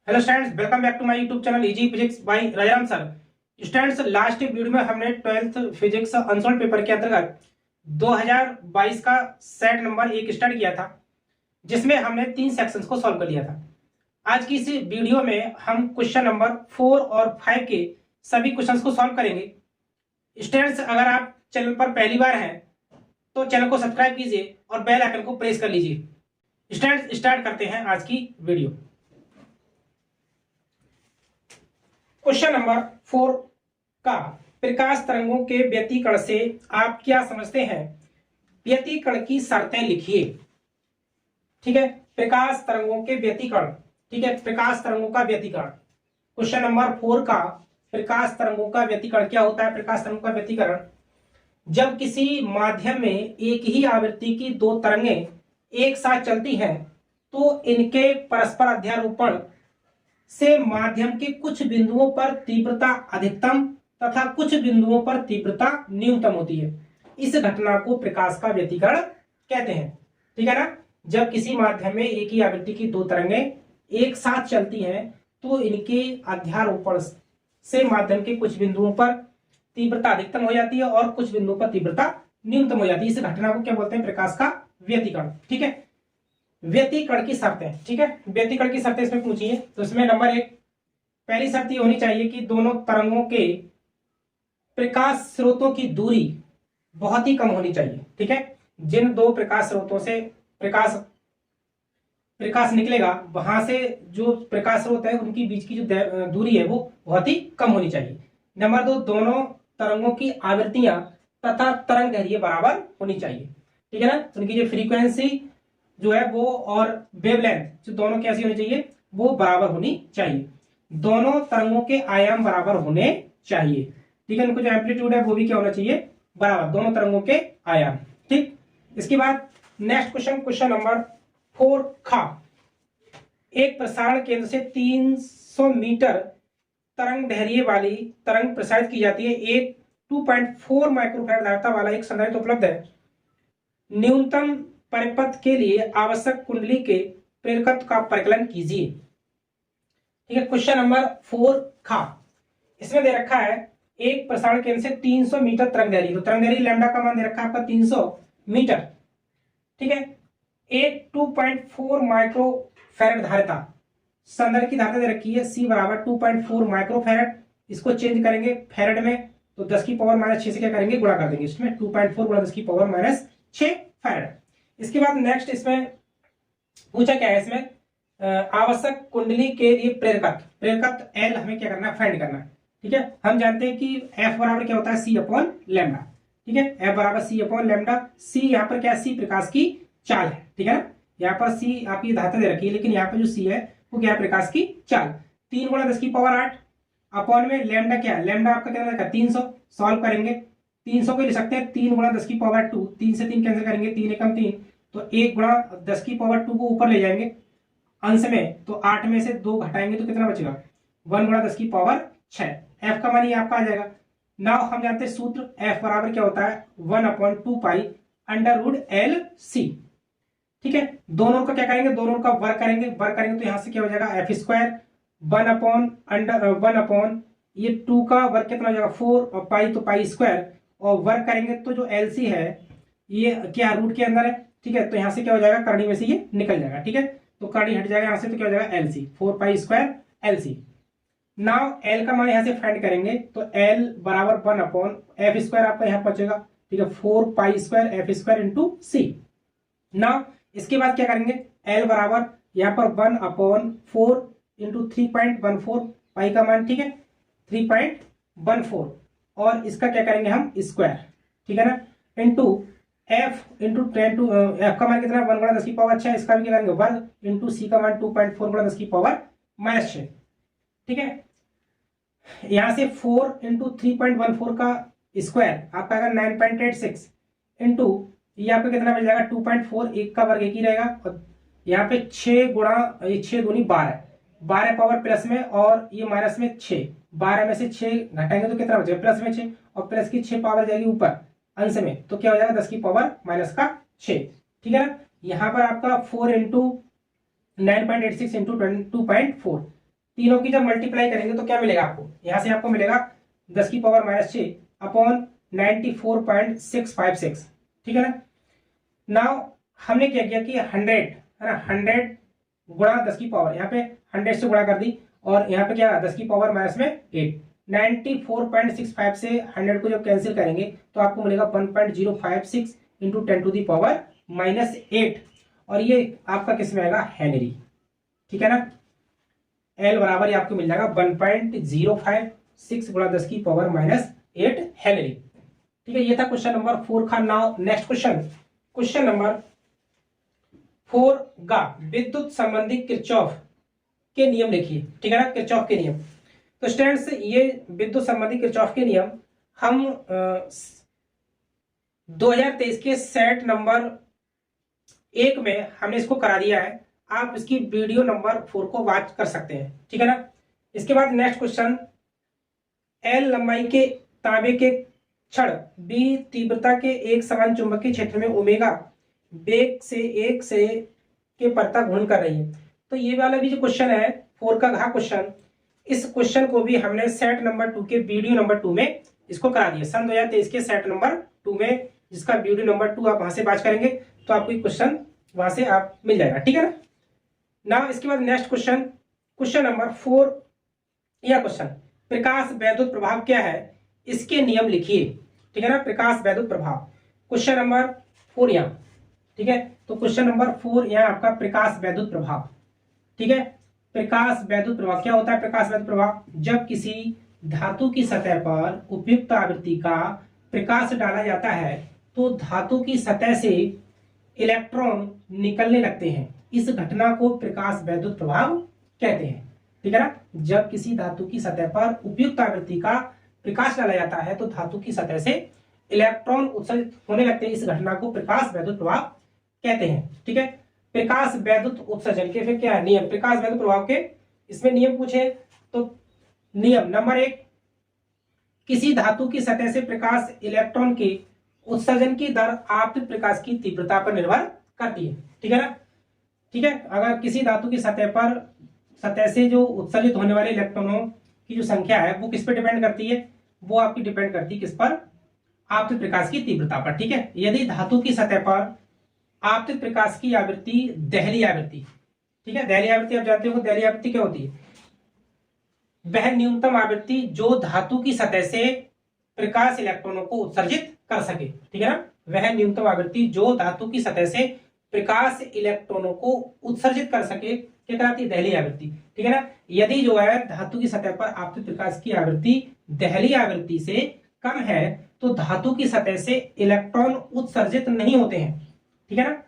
Hello students, welcome back to my YouTube channel easy physics by Rajaram sir. Students, last video में हमने 12th physics unsolved paper के अंतर्गत 2022 का set number 1 start किया था, जिसमें हमने 3 सेक्शंस को सॉल्व कर लिया था। आज की इस वीडियो में हम क्वेश्चन नंबर 4 और 5 के सभी क्वेश्चंस को सॉल्व करेंगे। स्टूडेंट्स, अगर आप चैनल पर पहली बार हैं तो चैनल को सब्सक्राइब कीजिए और बेल आइकन को प्रेस कर लीजिए। स्टूडेंट्स, स्टार्ट करते हैं आज की वीडियो। क्वेश्चन नंबर 4 का प्रकाश तरंगों के व्यतिकरण से आप क्या समझते हैं? व्यतिकरण की शर्तें लिखिए। ठीक है, प्रकाश तरंगों के व्यतिकरण। ठीक है, प्रकाश तरंगों का व्यतिकरण। क्वेश्चन नंबर 4 का प्रकाश तरंगों का व्यतिकरण क्या होता है? प्रकाश तरंगों का व्यतिकरण, जब किसी माध्यम में एक ही आवृत्ति की दो तरंगें एक साथ चलती हैं तो इनके परस्पर अध्यारोपण से माध्यम के कुछ बिंदुओं पर तीव्रता अधिकतम तथा कुछ बिंदुओं पर तीव्रता न्यूनतम होती है। इस घटना को प्रकाश का व्यतिकरण कहते हैं। ठीक है ना? जब किसी माध्यम में एक ही आवृत्ति की दो तरंगें एक साथ चलती हैं तो इनके अध्यारोपण से माध्यम के कुछ बिंदुओं पर तीव्रता अधिकतम हो जाती है और कुछ बिंदुओं पर तीव्रता न्यूनतम हो जाती है। इस घटना को क्या बोलते हैं? प्रकाश का व्यतिकरण। ठीक है, व्यतिकरण की शर्तें। ठीक है, व्यतिकरण की शर्तें इसमें पूछिए तो इसमें नंबर 1, पहली शर्त ये होनी चाहिए कि दोनों तरंगों के प्रकाश स्रोतों की दूरी बहुत ही कम होनी चाहिए। ठीक है, जिन दो प्रकाश स्रोतों से प्रकाश निकलेगा वहां से जो प्रकाश स्रोत है उनकी बीच की जो दूरी है वो बहुत ही कम होनी चाहिए। नंबर 2, दोनों तरंगों की आवृत्तियां तथा तरंग दैर्ध्य बराबर होनी चाहिए। ठीक है ना? उनकी जो फ्रीक्वेंसी जो है वो और वेवलेंथ जो दोनों कैसी होनी चाहिए? वो बराबर होनी चाहिए। दोनों तरंगों के आयाम बराबर होने चाहिए। ठीक है, उनको जो एम्पलीट्यूड है वो भी क्या होना चाहिए? बराबर, दोनों तरंगों के आयाम। ठीक, इसके बाद नेक्स्ट क्वेश्चन नंबर 4 खा, एक प्रसारण केंद्र से 300 मीटर तरंग दैर्ध्य वाली तरंग प्रसारित की जाती है। एक 2.4 माइक्रोफैराड धारिता वाला एक संधारित्र उपलब्ध है। न्यूनतम परिपथ के लिए आवश्यक कुंडली के प्रेरकत्व का परिकलन कीजिए। ठीक है, क्वेश्चन नंबर 4 खा, इसमें दे रखा है एक प्रसारण केंद्र से 300 मीटर तरंग दैर्ध्य, तो तरंग दैर्ध्य लैम्डा का मान दे रखा है आपका 300 मीटर। ठीक है, एक 2.4 माइक्रोफैराड धारिता, संधारित्र की धारिता दे रखी है C बराबर 2.4 माइक्रोफैराड। इसको चेंज करेंगे फैराड में तो 10 की पावर -6 से क्या करेंगे? गुणा कर देंगे। इसमें 2.4 गुणा 10 की पावर -6 फैराड। इसके बाद नेक्स्ट इसमें पूछा क्या है? इसमें आवश्यक कुंडली के लिए प्रेरकत्व L हमें क्या करना है? फाइंड करना है। ठीक है, हम जानते हैं कि F बराबर क्या होता है? C upon lambda. ठीक है, F बराबर C अपॉन लैम्डा। C यहाँ पर क्या है? C प्रकाश की चाल है। ठीक है ना? यहाँ पर C आपकी धारिता दे रखी है, लेकिन यहाँ पर जो C है वो क्या है? प्रकाश की चाल। 3 गुणा 10 की पावर 8 अपॉन में लैम्डा क्या है? लैम्डा आपका क्या रहेगा? 300। सॉल्व करेंगे 300 को ले सकते हैं 3 गुणा 10 की पावर 2, 3 से 3 कैंसिल करेंगे, 3 एकम 3, तो 1 गुणा 10 की पावर 2 को ऊपर ले जाएंगे अंश में, तो 8 में से 2 घटाएंगे तो कितना बचेगा? 1 गुणा 10 की पावर 6। एफ का मान ये आपका आ जाएगा। नाउ हम जानते हैं सूत्र एफ बराबर क्या होता है? 1/2 pi under root L C. ठीक है, दोनों का क्या करेंगे? दोनों का वर्क करेंगे तो यहां से क्या हो जाएगा? एफ स्क्वायर 1 अपॉन ये 2 का वर्क कितना हो जाएगा? 4 और पाई तो पाई स्क्वायर, और वर्क करेंगे तो जो एलसी है ये क्या रूट के अंदर है। ठीक है, तो यहां से क्या हो जाएगा? करनी में से ये निकल जाएगा। ठीक है, तो करनी हट जाएगा यहां से, तो क्या हो जाएगा? LC 4 pi square LC. Now L का मान यहां से फाइंड करेंगे तो एल बराबर 1 अपॉन एफ स्क्वायर आपका यहां बचेगा। ठीक है, 4 pi square F square into C. Now इसके बाद क्या करेंगे? एल बराबर यहां पर 1/4 इंटू 3.14 पाई का मान। ठीक है, 3.14, और इसका क्या करेंगे हम? स्क्वायर। ठीक है ना? Into F into 10 to F का मान कितना? 1 गुणा 10 की पावर 6, इसका भी क्या करेंगे? वर्ग इंटू सी का मान 2.4 गुणा 10 की पावर -6। ठीक है, यहां से 4 इंटू 3.14 का स्क्वायर आपका आएगा 9.86 इंटू ये आपका कितना मिल जाएगा? 2.4, एक का वर्ग एक ही रहेगा, और यहाँ पे 6 गुणा 6 दूनी 12, 12 पावर प्लस में और ये माइनस में 6, 12 में से 6 घटाएंगे तो कितना बचेगा? प्लस में 6, और प्लस की 6 पावर जाएगी ऊपर अंश में, तो क्या हो जाएगा? 10 की पावर -6। ठीक है ना? यहाँ पर आपका 4 इंटू 9.86 इंटू 2.4, तीनों की जब मल्टीप्लाई करेंगे तो क्या मिलेगा आपको, यहां से आपको मिलेगा 10⁻⁻6 अपॉन 94.656, ठीक है ना। नाउ हमने क्या किया कि 100 है ना, 100 गुणा 10 की पावर, यहाँ पे 100 से गुणा कर दी और यहाँ पे क्या 10 की पावर माइनस में 8, 94.65 से 100 को जब कैंसिल करेंगे तो आपको मिलेगा 1.056 इंटू 10⁻⁻8, और ये आपका किस में आएगा, हेनरी, ठीक है ना। एल बराबर आपको मिल जाएगा 1.056 गुणा 10 की पावर -8 हेनरी, ठीक है। ये था क्वेश्चन नंबर 4 का। नाउ नेक्स्ट क्वेश्चन नंबर 4 का विद्युत संबंधी किरचॉफ के नियम लिखिए, ठीक है ना, किरचॉफ के नियम। तो स्टूडेंट्स ये विद्युत संबंधी किरचॉफ के नियम हम 2023 के सेट नंबर 1 में हमने इसको करा दिया है, आप इसकी वीडियो नंबर 4 को वॉच कर सकते हैं, ठीक है ना। इसके बाद नेक्स्ट क्वेश्चन, एल लंबाई के तांबे के क्षण बी तीव्रता के एक समान चुंबकीय क्षेत्र में ओमेगा वेग से एक से के परता घूर्णन कर रही है। तो ये वाला भी जो क्वेश्चन है 4 का घा क्वेश्चन, इस क्वेश्चन को भी हमने सेट नंबर 2 के वीडियो नंबर 2 में इसको करा दिया, सन 2023 के सेट नंबर 2 में, जिसका वीडियो नंबर 2 आप वहां से बात करेंगे तो आपको क्वेश्चन वहां से आप मिल जाएगा, ठीक है ना। ना इसके बाद नेक्स्ट क्वेश्चन नंबर 4 या क्वेश्चन, प्रकाश वैद्युत प्रभाव क्या है, इसके नियम लिखिए, ठीक है ना। प्रकाश वैद्युत प्रभाव क्वेश्चन नंबर 4 यहाँ, ठीक है। तो क्वेश्चन नंबर 4 यहाँ आपका प्रकाश वैद्युत प्रभाव, ठीक है। प्रकाश वैद्युत प्रभाव क्या होता है, प्रकाश वैद्युत प्रभाव जब किसी धातु की सतह पर उपयुक्त आवृत्ति का प्रकाश डाला जाता है तो धातु की सतह से इलेक्ट्रॉन निकलने लगते हैं, इस घटना को प्रकाश वैद्युत प्रभाव कहते हैं, ठीक है ना। जब किसी धातु की सतह पर उपयुक्त आवृत्ति का प्रकाश डाला जाता है तो धातु की सतह से इलेक्ट्रॉन उत्सर्जित होने लगते हैं, इस घटना को प्रकाश वैद्युत प्रभाव कहते हैं, ठीक है। प्रकाश वैद्युत उत्सर्जन के फिर क्या है नियम, प्रकाश वैद्युत प्रभाव के इसमें नियम पूछे तो नियम नंबर 1, किसी धातु की सतह से प्रकाश इलेक्ट्रॉन के उत्सर्जन की दर आपतित प्रकाश की तीव्रता पर निर्भर करती है, ठीक है ना। ठीक है, अगर किसी धातु की सतह से जो उत्सर्जित होने वाले इलेक्ट्रॉनों की जो संख्या है वो किस पर डिपेंड करती है, वो आपकी डिपेंड करती है किस पर, आपतित प्रकाश की तीव्रता पर, ठीक है। यदि धातु की सतह पर आपतित प्रकाश की आवृत्ति दहली आवृत्ति, ठीक है, दहली आवृत्ति आप जानते हो, दहली आवृत्ति क्या होती है, वह न्यूनतम आवृत्ति जो धातु की सतह से प्रकाश इलेक्ट्रॉनों को उत्सर्जित कर सके, ठीक है ना, वह न्यूनतम आवृत्ति जो धातु की सतह से प्रकाश इलेक्ट्रॉनों को उत्सर्जित कर सके क्या कहलाती है, दहली आवृत्ति, ठीक है ना। यदि जो है धातु की सतह पर आपतित प्रकाश की आवृत्ति दहली आवृत्ति से कम है तो धातु की सतह से इलेक्ट्रॉन उत्सर्जित नहीं होते हैं, ठीक है ना,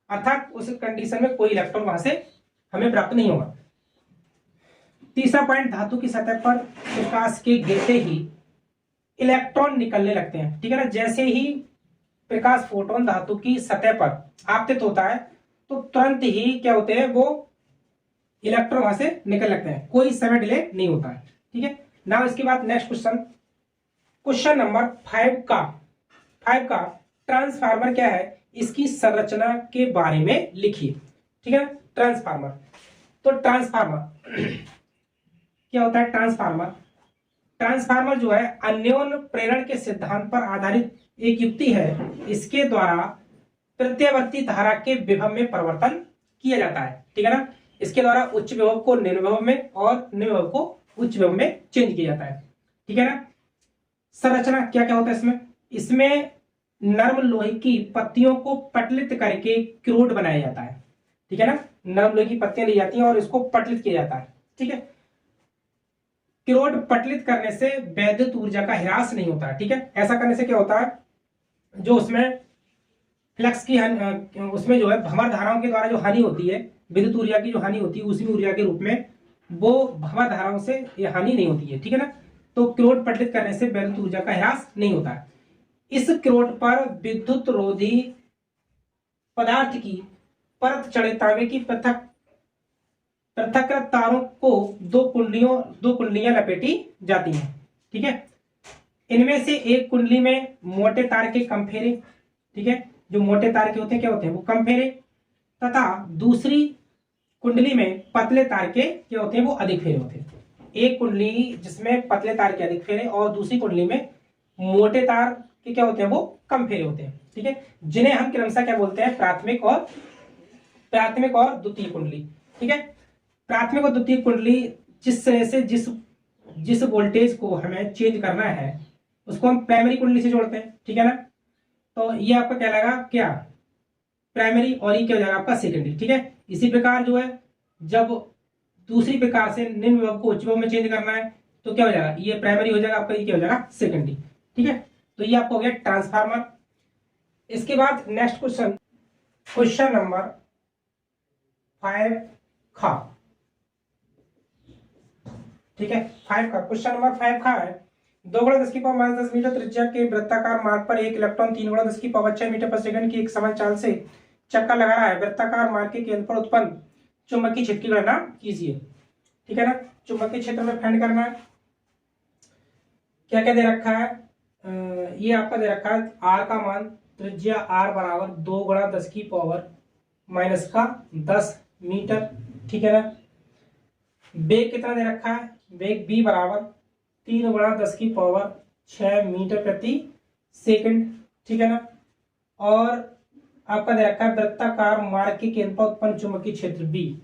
अर्थात उस कंडीशन में कोई इलेक्ट्रॉन वहां से हमें प्राप्त नहीं होगा। तीसरा पॉइंट, धातु की सतह पर प्रकाश के गिरते ही इलेक्ट्रॉन निकलने लगते हैं, ठीक है ना। जैसे ही प्रकाश फोटोन धातु की सतह पर आपतित होता है तो तुरंत ही क्या होते हैं, वो इलेक्ट्रॉन वहां से निकल लगते हैं, कोई समय डिले नहीं होता है, ठीक है ना। इसके बाद नेक्स्ट क्वेश्चन नंबर 5 का ट्रांसफार्मर क्या है, इसकी संरचना के बारे में लिखिए, ठीक है। ट्रांसफार्मर, तो ट्रांसफार्मर क्या होता है, ट्रांसफार्मर जो है अन्योन्य प्रेरण के सिद्धांत पर आधारित एक युक्ति है, इसके द्वारा प्रत्यावर्ती धारा के विभव में परिवर्तन किया जाता है, ठीक है ना। इसके द्वारा उच्च विभव को निम्न विभव में और निम्न विभव को उच्च विभव में चेंज किया जाता है, ठीक है ना। संरचना क्या क्या होता है इसमें नर्म लोहे की पत्तियों को पटलित करके क्रोड बनाया जाता है, ठीक है ना। नर्म लोहे की पत्तियां ली जाती हैं और इसको पटलित किया जाता है, ठीक है। क्रोड पटलित करने से वैद्युत ऊर्जा का ह्रास नहीं होता है, ठीक है। ऐसा करने से क्या होता है, जो उसमें फ्लक्स की उसमें जो है भंवर धाराओं के द्वारा जो हानि होती है, विद्युत ऊर्जा की जो हानि होती है उसी ऊर्जा के रूप में वो भंवर धाराओं से ये हानि नहीं होती है, ठीक है ना। तो क्रोड पटलित करने से वैद्युत ऊर्जा का ह्रास नहीं होता है। इस क्रोड पर विद्युत रोधी पदार्थ की परत चढ़े तांबे की पृथक तारों को दो कुंडलियां लपेटी जाती हैं, ठीक है। इनमें से एक कुंडली में मोटे तार के कम फेरे, ठीक है, जो मोटे तार के होते हैं क्या होते हैं वो कम फेरे, तथा दूसरी कुंडली में पतले तार के क्या होते हैं, वो अधिक फेरे होते हैं। एक कुंडली जिसमें पतले तार के अधिक फेरे और दूसरी कुंडली में मोटे तार के क्या होते हैं, वो कम फेरे होते हैं। ठीक है, जिन्हें हम क्रमशः क्या बोलते हैं, प्राथमिक और द्वितीय कुंडली। ठीक है, प्राथमिक और द्वितीय कुंडली जिस तरह से जिस वोल्टेज को हमें चेंज करना है उसको हम प्राइमरी कुंडली से जोड़ते हैं। ठीक है ना, तो ये आपका क्या लगा, क्या प्राइमरी, और ये क्या हो जाएगा आपका सेकेंडरी। ठीक है, इसी प्रकार जो है जब दूसरी प्रकार से निम्न विभव को उच्च विभव में चेंज करना है तो क्या हो जाएगा, ये प्राइमरी हो जाएगा आपका, ये क्या हो जाएगा सेकेंडरी। ठीक है, तो ये आपको हो गया ट्रांसफार्मर। इसके बाद नेक्स्ट क्वेश्चन नंबर 5 खा। ठीक है, 5 का क्वेश्चन नंबर 5 खा है। 2 × 10⁻⁻10 मीटर त्रिज्या के वृत्ताकार मार्ग पर एक इलेक्ट्रॉन 3 × 10⁻6 मीटर पर सेकंड की एक समान चाल से चक्कर लगा रहा है। वृत्ताकार मार्ग के केंद्र पर उत्पन्न चुंबकीय क्षेत्र की गणना कीजिए। ठीक है ना, चुंबकीय क्षेत्र में फाइंड करना है। क्या क्या दे रखा है, ये आपका दे रखा है आर का मान, त्रिज्या आर बराबर 2 × 10⁻10 मीटर। ठीक है ना, वेग कितना दे रखा है, वेग बी बराबर 3 × 10⁻6 मीटर प्रति सेकंड। ठीक है ना, और आपका दे रखा है वृत्ताकार मार्ग के केंद्र पर उत्पन्न चुंबकीय क्षेत्र बी।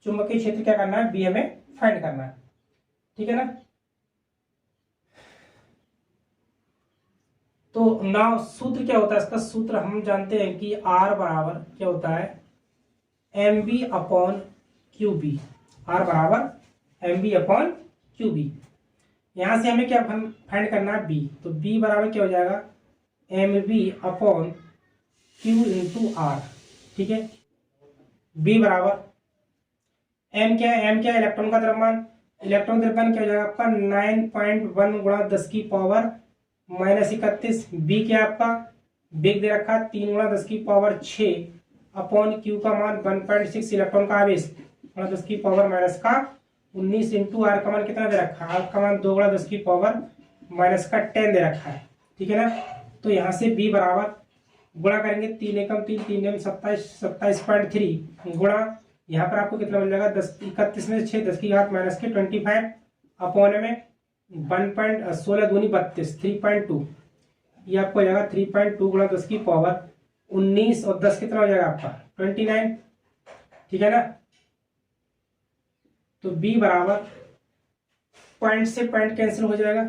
चुंबकीय क्षेत्र क्या करना है, बी हमें फाइंड करना है। ठीक है ना, तो नाउ सूत्र क्या होता है इसका, सूत्र हम जानते हैं कि आर बराबर क्या होता है, mb/qb। आर बराबर mb/qb। यहां से हमें क्या फाइंड करना है, बी, तो बी बराबर क्या हो जाएगा, mb/q × r। ठीक है, बी बराबर m क्या है, m क्या है, इलेक्ट्रॉन का द्रव्यमान। इलेक्ट्रॉन द्रव्यमान क्या हो जाएगा आपका 9.1 × 10⁻31। बी क्या है आपका, वेग दे रखा है 3 × 10⁻6 अपॉन क्यू का मान 1.6 इलेक्ट्रॉन का आवेश × 10⁻19 इंटू आर का मान कितना दे रखा है, आर का मान 2 × 10⁻10 दे रखा है। ठीक है ना, तो यहाँ से बी बराबर गुणा करेंगे 3 एकम 3 3 एम 27.3 गुणा यहाँ पर आपको कितना मिल जाएगा, 31 में 6 10 की घात -25 अपॉन में 1.16 दूनी 32 3.2, ये आपको हो जाएगा 3.2 × 10⁻19 और 10 कितना हो जाएगा आपका 29। ठीक है ना, तो बी बराबर पॉइंट से पॉइंट कैंसिल हो जाएगा।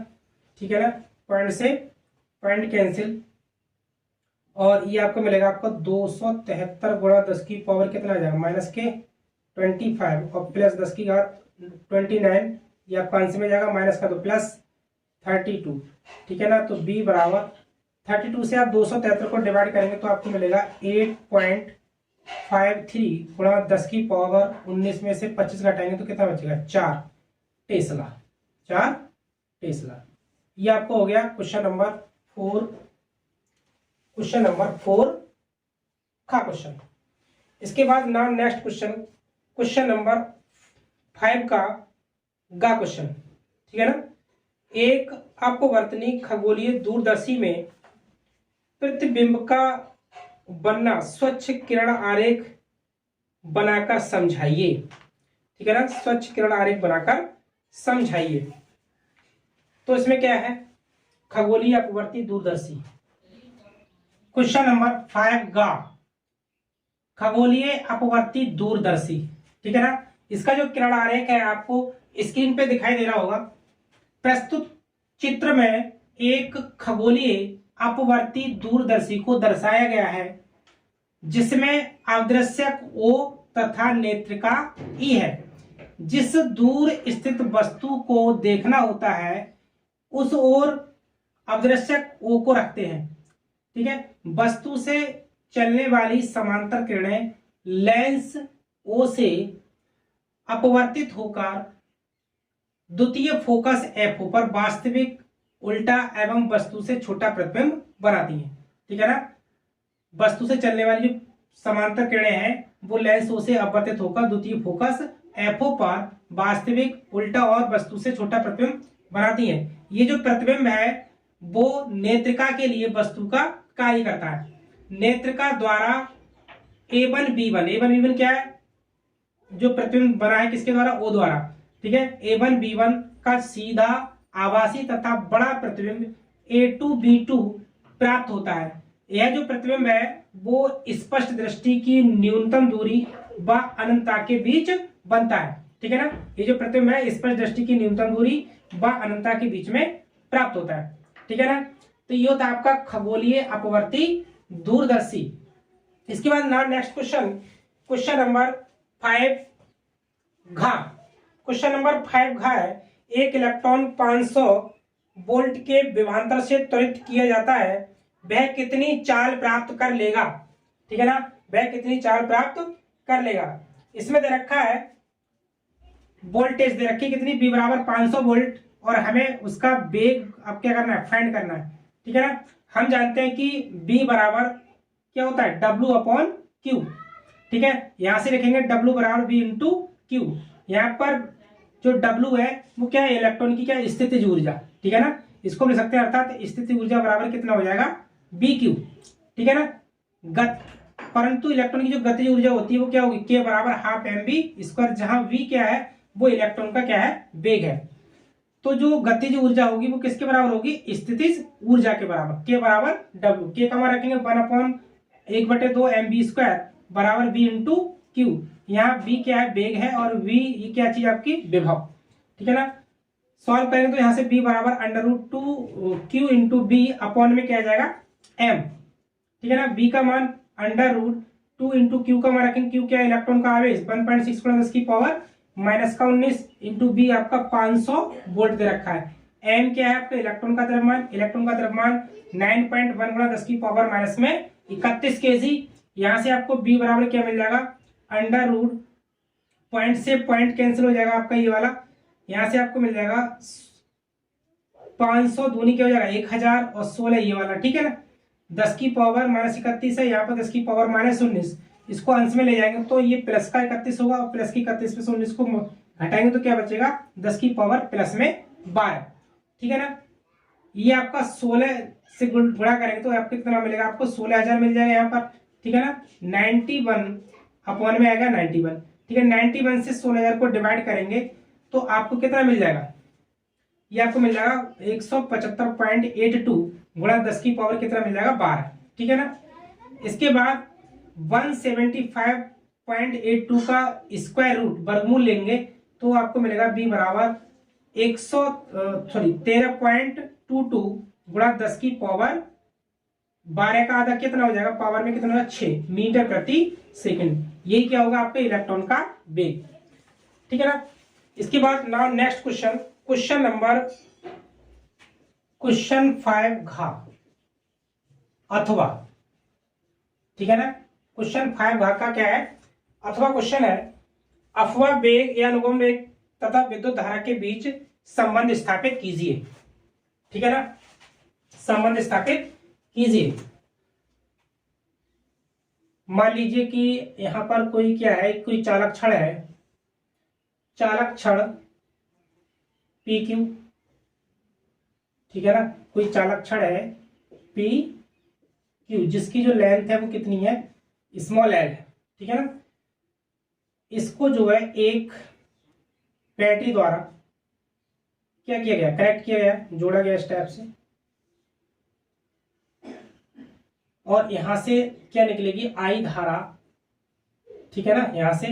ठीक है ना, पॉइंट से पॉइंट कैंसिल, और ये आपको मिलेगा आपको 273 × 10 की पावर कितना आ जाएगा, -25 और प्लस 10 की घात 29, ये आपका आंसर में जाएगा माइनस का तो +32। ठीक है ना, तो b बराबर 32 से आप 273 को डिवाइड करेंगे तो आपको मिलेगा 8.53 × 10 की पावर 19 में से 25 घटाएंगे तो कितना बचेगा, 4 टेस्ला। ये आपको हो गया क्वेश्चन नंबर 4 का क्वेश्चन। इसके बाद नाउ नेक्स्ट क्वेश्चन नंबर 5 का गा क्वेश्चन। ठीक है ना, एक अपवर्तनी खगोलीय दूरदर्शी में प्रतिबिंब का बनना स्वच्छ किरण आरेख बनाकर समझाइए। ठीक है ना, स्वच्छ किरण आरेख बनाकर समझाइए। तो इसमें क्या है, खगोलीय अपवर्ती दूरदर्शी। क्वेश्चन नंबर 5 गा खगोलीय अपवर्ती दूरदर्शी। ठीक है ना, इसका जो किरण आरेख है आपको स्क्रीन पे दिखाई दे रहा होगा। प्रस्तुत चित्र में एक खगोलीय अपवर्ती दूरदर्शी को दर्शाया गया है जिसमें अवदृश्यक O तथा नेत्रिका E है। जिस दूर स्थित वस्तु को देखना होता है उस ओर अवदृश्यक O को रखते हैं। ठीक है, वस्तु से चलने वाली समांतर किरणें लेंस O से अपवर्तित होकर द्वितीय फोकस F पर वास्तविक उल्टा एवं वस्तु से छोटा प्रतिबिंब बनाती हैं। ठीक है ना, वस्तु से चलने वाली जो समांतर किरणें हैं वो लेंस O से अपवर्तित होकर द्वितीय फोकस FO पर वास्तविक उल्टा और वस्तु से छोटा प्रतिबिंब बनाती हैं। ये जो प्रतिबिंब है वो नेत्रिका के लिए वस्तु का कार्य करता है। नेत्रिका द्वारा A1 B1 क्या है, जो प्रतिबिंब बना है किसके द्वारा, O द्वारा, ठीक है, A1 B1 का सीधा आभासी तथा बड़ा प्रतिबिंब A2 B2 प्राप्त होता है। यह जो प्रतिबिंब है वो स्पष्ट दृष्टि की न्यूनतम दूरी व अनंतता के बीच बनता है, ठीक है ना। ये जो प्रतिबिंब है स्पष्ट दृष्टि की न्यूनतम दूरी व अनंतता के बीच में प्राप्त होता है, ठीक है ना। तो ये होता है आपका खगोलीय अपवर्ती दूरदर्शी। इसके बाद now next question, question number 5 घा। क्वेश्चन नंबर 5 घा है, एक इलेक्ट्रॉन 500 वोल्ट के विभवांतर से त्वरित किया जाता है, वह कितनी चाल प्राप्त कर लेगा, ठीक है ना, वह कितनी चाल प्राप्त कर लेगा। इसमें दे रखा है वोल्टेज दे रखी कितनी, बी बराबर 500 वोल्ट, और हमें उसका वेग अब क्या करना है, फाइंड करना है, ठीक है ना। हम जानते हैं कि बी बराबर क्या होता है, डब्ल्यू अपॉन क्यू, ठीक है। यहां से लिखेंगे डब्ल्यू बराबर बी इंटू क्यू। यहाँ पर जो डब्ल्यू है वो क्या है, इलेक्ट्रॉन की क्या स्थितिज ऊर्जा, ठीक है ना, इसको लिख सकते हैं, अर्थात स्थितिज ऊर्जा बराबर कितना हो जाएगा, बी क्यू, ठीक है ना। परंतु इलेक्ट्रॉन की जो गतिज ऊर्जा होती है वो क्या होगी, के बराबर हाफ एम बी स्क्वायर, जहां वी क्या है वो इलेक्ट्रॉन का क्या है, वेग है। तो जो गतिज ऊर्जा होगी वो किसके बराबर होगी, स्थितिज ऊर्जा के बराबर, के बराबर डब्ल्यू, के का मान रखेंगे 1/1/2 एम बी स्क्वायर बराबर बी इंटू क्यू। यहाँ बी क्या है, वेग है, और वी ये क्या चीज आपकी, विभव, ठीक है ना। सॉल्व करेंगे तो यहाँ से बी बराबर √2 क्यू इंटू बी अपॉन में क्या आ जाएगा, एम, ठीक है ना। बी का मान √2 इंटू क्यू का मान रखेंगे, क्यू क्या है, इलेक्ट्रॉन का आवेश 1.6 × 10 की पावर -19 इंटू बी आपका 500 वोल्ट दे रखा है। एम क्या है आपका, इलेक्ट्रॉन का द्रव्यमान, इलेक्ट्रॉन का द्रव्यमान 9.1 × 10 की पावर -31 केजी। यहां से आपको बी बराबर क्या मिल जाएगा, √ पॉइंट से पॉइंट कैंसिल हो जाएगा आपका ये वाला, यहां से आपको मिल जाएगा 500 दूनी क्या हो जाएगा 1000 और 16 ये वाला, ठीक है ना। 10 की पावर -31 है, यहाँ पर 10 की पावर -19, इसको अंश में ले जाएंगे तो ये प्लस का 31 होगा, और प्लस की 31 में से 19 को घटाएंगे तो क्या बचेगा, 10 की पावर प्लस में 12, ठीक है ना। ये आपका 16 से गुणा करेंगे तो आपको कितना मिलेगा, आपको 16000 मिल जाएगा यहाँ पर, ठीक है ना। 91 अपॉन में आएगा 91, ठीक है। 91 से 16000 को डिवाइड करेंगे तो आपको कितना मिल जाएगा, ये आपको मिल जाएगा 175.82 गुणा 10 की पावर कितना मिल जाएगा, 12, ठीक है ना। इसके बाद 175.82 का स्क्वायर रूट वर्गमूल लेंगे तो आपको मिलेगा बी बराबर 13.22 गुणा 10 की पावर 12 का आधा कितना हो जाएगा, पावर में कितना होगा 6 मीटर प्रति सेकंड। यही क्या होगा आपके इलेक्ट्रॉन का वेग, ठीक है ना। इसके बाद नाउ नेक्स्ट क्वेश्चन, क्वेश्चन 5 घा अथवा, ठीक है ना। क्वेश्चन 5 घा का क्या है, अथवा क्वेश्चन है, अफवा वेग या अनुगम वेग तथा विद्युत धारा के बीच संबंध स्थापित कीजिए, ठीक है ना, संबंध स्थापित कीजिए। मान लीजिए कि यहां पर कोई क्या है, कोई चालक छड़ है, चालक छड़ पी क्यू, ठीक है ना, कोई चालक छड़ है पी क्यू जिसकी जो लेंथ है वो कितनी है, स्मॉल एल है, ठीक है ना। इसको जो है एक बैटरी द्वारा क्या किया गया, कनेक्ट किया गया, जोड़ा गया इस टाइप से, और यहां से क्या निकलेगी, आई धारा, ठीक है ना, यहां से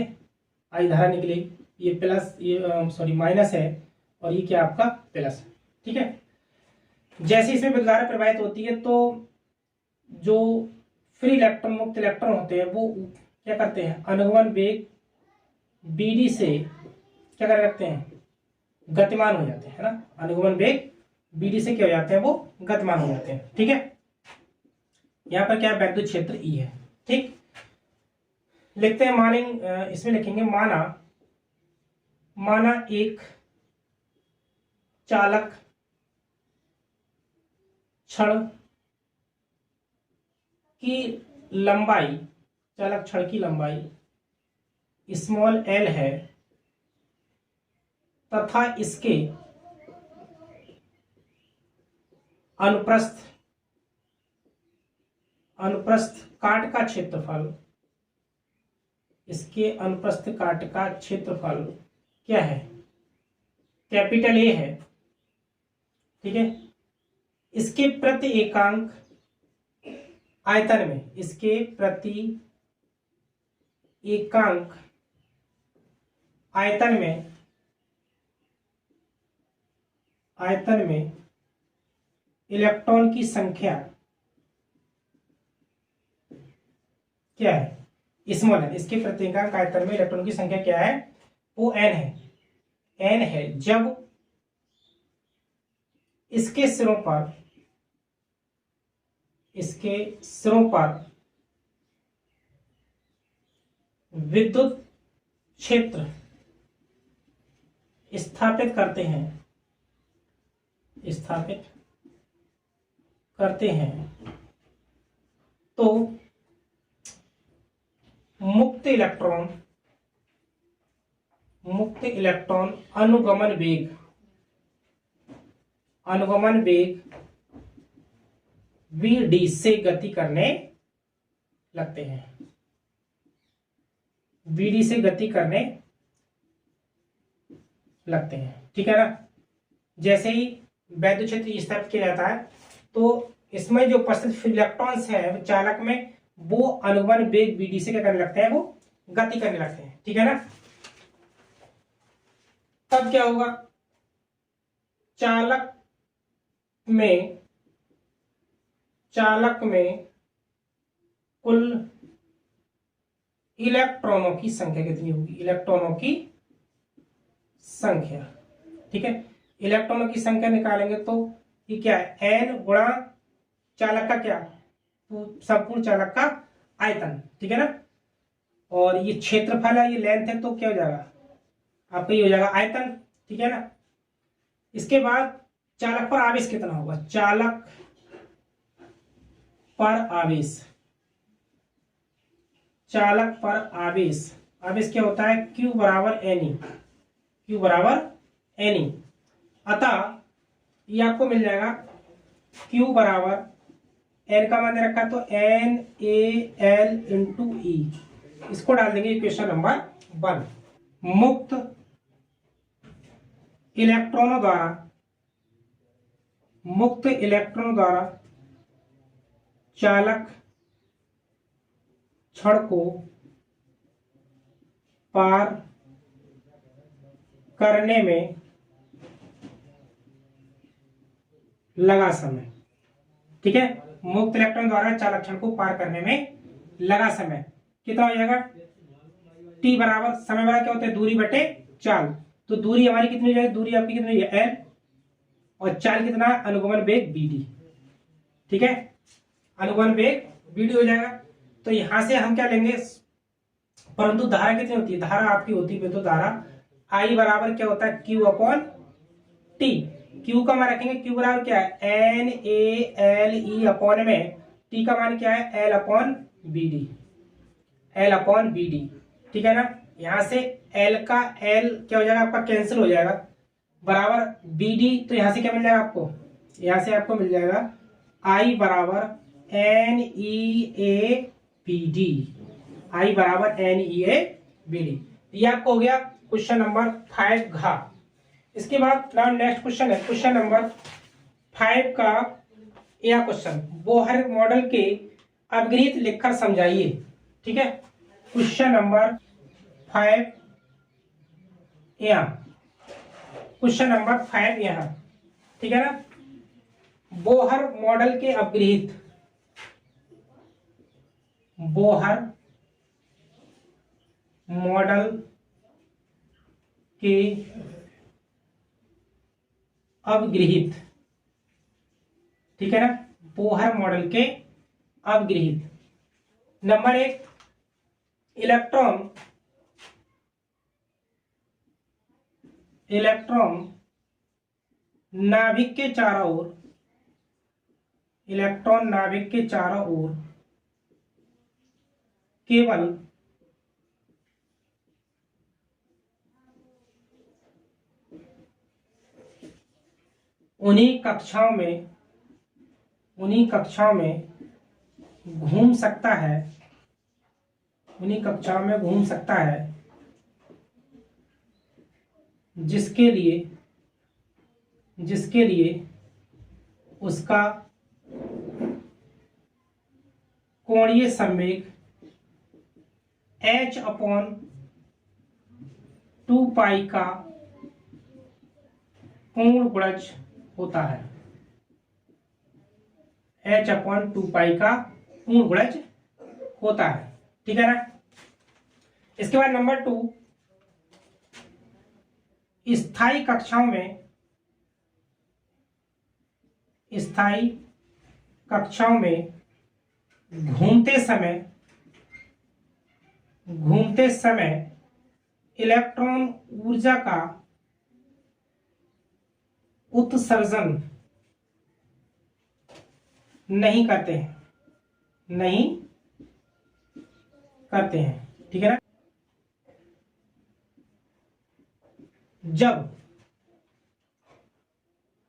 आई धारा निकलेगी, ये प्लस, ये सॉरी माइनस है, और ये क्या आपका प्लस है, ठीक है। जैसे इसमें विद्युत धारा प्रवाहित होती है तो जो फ्री इलेक्ट्रॉन, मुक्त इलेक्ट्रॉन होते हैं वो क्या करते हैं, अनुगमन वेग बीडी से क्या कर सकते हैं, गतिमान हो जाते हैं, है ना। अनुगमन वेग बीडी से क्या हो जाते हैं, वो गतिमान हो जाते हैं, ठीक है। यहाँ पर क्या वैद्युत क्षेत्र ई है, ठीक। लिखते हैं माने, इसमें लिखेंगे माना एक चालक छड़ की लंबाई, चालक छड़ की लंबाई स्मॉल एल है तथा इसके अनुप्रस्थ काट का क्षेत्रफल इसके अनुप्रस्थ काट का क्षेत्रफल क्या है? कैपिटल ए है, ठीक है। इसके प्रति एकांक आयतन में, इसके प्रति एकांक आयतन में इलेक्ट्रॉन की संख्या क्या है? स्मॉल है। इसके प्रति एकांक आयतन में इलेक्ट्रॉन की संख्या क्या है? वो n है। n है जब इसके सिरों पर विद्युत क्षेत्र स्थापित करते हैं तो मुक्त इलेक्ट्रॉन अनुगमन वेग vd से गति करने लगते हैं। vd से गति करने लगते हैं, ठीक है ना। जैसे ही वैद्युत क्षेत्र स्थापित किया जाता है तो इसमें जो उपस्थित इलेक्ट्रॉन्स हैं चालक में, वो अनुगमन वेग vd से क्या करने लगते हैं? वो गति करने लगते हैं, ठीक है ना। तब क्या होगा? चालक में कुल इलेक्ट्रॉनों की संख्या कितनी होगी? इलेक्ट्रॉनों की संख्या, ठीक है। इलेक्ट्रॉनों की संख्या निकालेंगे तो ये क्या है? n गुणा चालक का क्या? तो संपूर्ण चालक का आयतन, ठीक है ना। और ये क्षेत्रफल है, ये लेंथ है, तो क्या हो जाएगा आपका? ये हो जाएगा आयतन, ठीक है ना। इसके बाद चालक पर आवेश कितना होगा? चालक पर आवेश क्या होता है? Q बराबर NE। अतः ये आपको मिल जाएगा Q बराबर N का मान रखा तो NaL इंटू E। इसको डाल देंगे इक्वेशन नंबर 1। मुक्त इलेक्ट्रॉनों द्वारा चालक छड़ को पार करने में लगा समय, ठीक है। मुक्त इलेक्ट्रॉन द्वारा चालक छड़ को पार करने में लगा समय कितना हो जाएगा? t बराबर, समय बराबर क्या होता है? दूरी बटे चाल। तो दूरी हमारी कितनी हो जाएगी? दूरी आपकी कितनी है? l। और चाल कितना? अनुगमन वेग vd, ठीक है। अनुगमन वेग vd हो जाएगा। तो यहां से हम क्या लेंगे? परंतु धारा कितनी होती है? धारा आपकी होती है विद्युत धारा I बराबर क्या होता है? Q upon T। Q का मान रखेंगे, Q बराबर क्या है? NaLe अपॉन में T का मान क्या है? L अपॉन BD, ठीक है ना। यहां से L का L क्या हो जाएगा आपका? कैंसिल हो जाएगा, बराबर BD। तो यहां से क्या मिल जाएगा आपको? यहां से आपको मिल जाएगा I बराबर NeaBD। I बराबर NeaBD। ये आपको हो गया क्वेश्चन नंबर 5 घ। इसके बाद नेक्स्ट क्वेश्चन है क्वेश्चन नंबर 5 का यह क्वेश्चन। बोहर मॉडल के अपग्रहित लिखकर समझाइए, ठीक है। क्वेश्चन नंबर 5 यहाँ, क्वेश्चन नंबर 5 यहाँ, ठीक है ना। बोहर मॉडल के अपग्रहित, बोहर मॉडल के अपग्रहित, ठीक है ना। बोहर मॉडल के अपग्रहित। नंबर 1, इलेक्ट्रॉन नाभिक के चारों ओर केवल उन्हीं कक्षाओं में घूम सकता है उन्हीं कक्षाओं में घूम सकता है जिसके लिए उसका कोणीय संवेग h/2 का पूर्ण गुणज होता है। h/2 का पूर्ण गुणज होता है। ठीक है ना। इसके बाद नंबर 2, स्थायी कक्षाओं में घूमते समय इलेक्ट्रॉन ऊर्जा का उत्सर्जन नहीं करते हैं। ठीक है ना। जब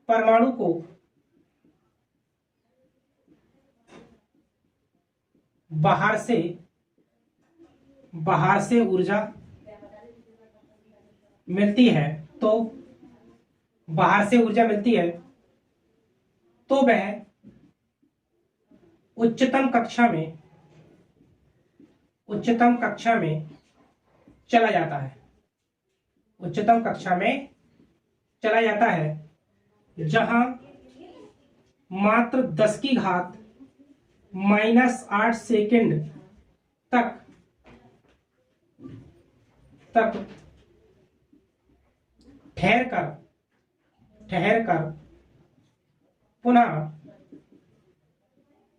परमाणु को बाहर से ऊर्जा मिलती है तो वह उच्चतम कक्षा में चला जाता है। जहां मात्र 10⁻⁸ सेकंड तक ठहर कर पुनः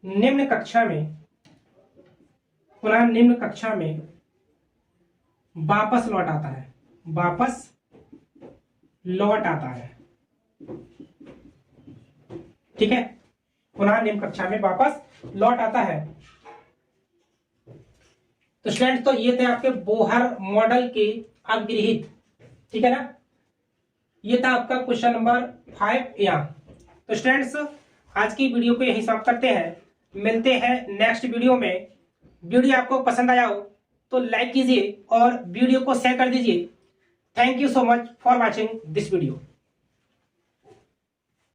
निम्न कक्षा में वापस लौट आता है। ठीक है। पुनः निम्न कक्षा में वापस लौट आता है। तो स्टूडेंट, तो ये थे आपके बोहर मॉडल के अग्रहित। ठीक है ना। ये था आपका क्वेश्चन नंबर 5 यहाँ। तो स्टूडेंट्स, आज की वीडियो को यहीं समाप्त करते हैं। मिलते हैं नेक्स्ट वीडियो में। वीडियो आपको पसंद आया हो तो लाइक कीजिए और वीडियो को शेयर कर दीजिए। Thank you so much for watching this video.